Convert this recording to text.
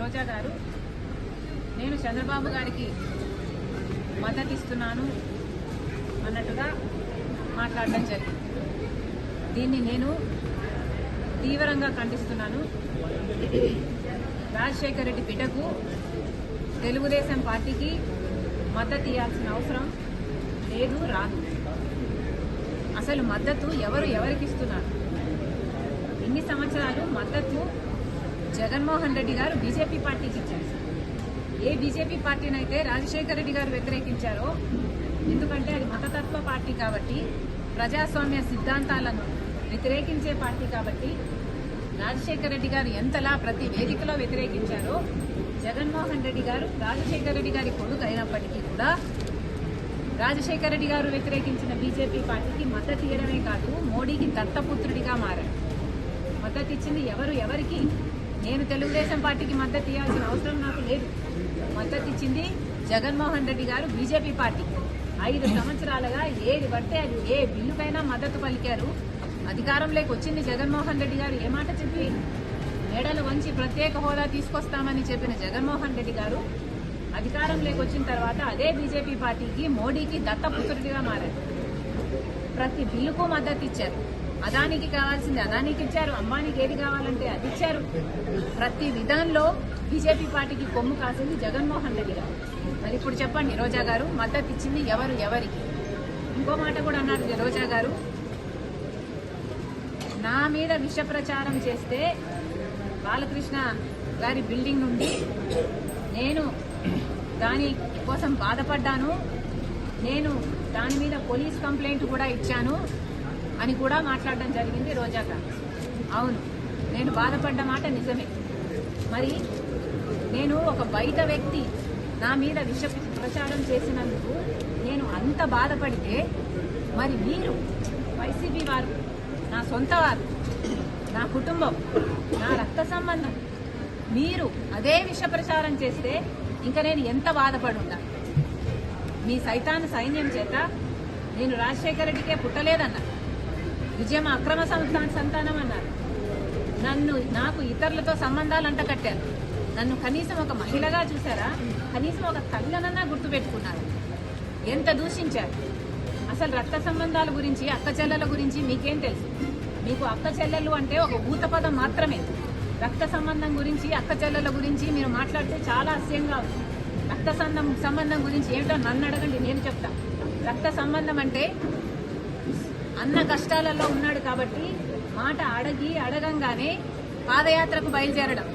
రోజా గారు, నేను చంద్రబాబు గారికి మద్దతు ఇస్తున్నాను అన్నట్టుగా మాట్లాడడం జరిగింది. దీన్ని నేను తీవ్రంగా ఖండిస్తున్నాను. రాజశేఖర రెడ్డి బిడ్డకు తెలుగుదేశం పార్టీకి మద్దతు ఇవ్వాల్సిన అవసరం లేదు, రాదు. అసలు మద్దతు ఎవరికి ఇస్తున్నారు? ఇన్ని సంవత్సరాలు మద్దతు జగన్మోహన్ రెడ్డి గారు బీజేపీ పార్టీకి ఇచ్చారు. ఏ బీజేపీ పార్టీనైతే రాజశేఖర రెడ్డి గారు వ్యతిరేకించారో, ఎందుకంటే అది మతతత్వ పార్టీ కాబట్టి, ప్రజాస్వామ్య సిద్ధాంతాలను వ్యతిరేకించే పార్టీ కాబట్టి, రాజశేఖర రెడ్డి గారు ఎంతలా ప్రతి వేదికలో వ్యతిరేకించారో, జగన్మోహన్ రెడ్డి గారు రాజశేఖర రెడ్డి గారి కొడుకు అయినప్పటికీ కూడా రాజశేఖర రెడ్డి గారు వ్యతిరేకించిన బీజేపీ పార్టీకి మద్దతు ఇవ్వడమే కాదు, మోడీకి దత్తపుత్రుడిగా మారారు. మద్దతు ఇచ్చింది ఎవరికి? నేను తెలుగుదేశం పార్టీకి మద్దతు ఇవ్వాల్సిన అవసరం నాకు లేదు. మద్దతు ఇచ్చింది జగన్మోహన్ రెడ్డి గారు బీజేపీ పార్టీకి. 5 సంవత్సరాలుగా ఏది పడితే అది, ఏ బిల్లుకైనా మద్దతు పలికారు. అధికారంలోకి వచ్చింది జగన్మోహన్ రెడ్డి గారు ఏ మాట చెప్పి, మేడలు వంచి ప్రత్యేక హోదా తీసుకొస్తామని చెప్పిన జగన్మోహన్ రెడ్డి గారు అధికారంలోకి వచ్చిన తర్వాత అదే బీజేపీ పార్టీకి, మోడీకి దత్తపుత్రుడిగా మారారు. ప్రతి బిల్లుకు మద్దతు ఇచ్చారు. అదానికి కావాల్సింది అదానికి ఇచ్చారు, అంబానీకి ఏది కావాలంటే అది ఇచ్చారు. ప్రతి విధానంలో బీజేపీ పార్టీకి కొమ్ము కాసింది జగన్మోహన్ రెడ్డి గారు. మరి ఇప్పుడు చెప్పండి, రోజా గారు మద్దతు ఇచ్చింది ఎవరికి? ఇంకో మాట కూడా అన్నారు రోజా గారు, నా మీద విష ప్రచారం చేస్తే బాలకృష్ణ గారి బిల్డింగ్ నుండి నేను దాని కోసం బాధపడ్డాను, నేను దాని మీద పోలీస్ కంప్లైంట్ కూడా ఇచ్చాను అని కూడా మాట్లాడడం జరిగింది రోజా గారు. అవును, నేను బాధపడ్డ మాట నిజమే. మరి నేను ఒక బయట వ్యక్తి నా మీద విష ప్రచారం చేసినందుకు నేను అంత బాధపడితే, మరి మీరు వైసీపీ వారు, నా సొంత వారు, నా కుటుంబం, నా రక్త సంబంధం, మీరు అదే విష ప్రచారం చేస్తే ఇంకా నేను ఎంత బాధపడి ఉంటాను? మీ సైతాన్ సైన్యం చేత నేను రాజశేఖర రెడ్డికే పుట్టలేదన్నారు, విజయం అక్రమ సంతానం అన్నారు, నాకు ఇతరులతో సంబంధాలు అంటకట్టారు, నన్ను కనీసం ఒక మహిళగా చూసారా? కనీసం ఒక తల్లనన్నా గుర్తుపెట్టుకున్నారు. ఎంత దూషించారు! అసలు రక్త సంబంధాల గురించి, అక్క చెల్లెల గురించి మీకేం తెలుసు? మీకు అక్క చెల్లెలు అంటే ఒక ఊత పదం మాత్రమే. రక్త సంబంధం గురించి, అక్క చెల్లెల గురించి మీరు మాట్లాడితే చాలా అసహ్యంగా ఉంది. రక్త సంబంధం గురించి ఏమిటో నన్ను అడగండి, నేను చెప్తా. రక్త సంబంధం అంటే అన్న కష్టాలలో ఉన్నాడు కాబట్టి మాట అడగంగానే పాదయాత్రకు బయలుదేరడం,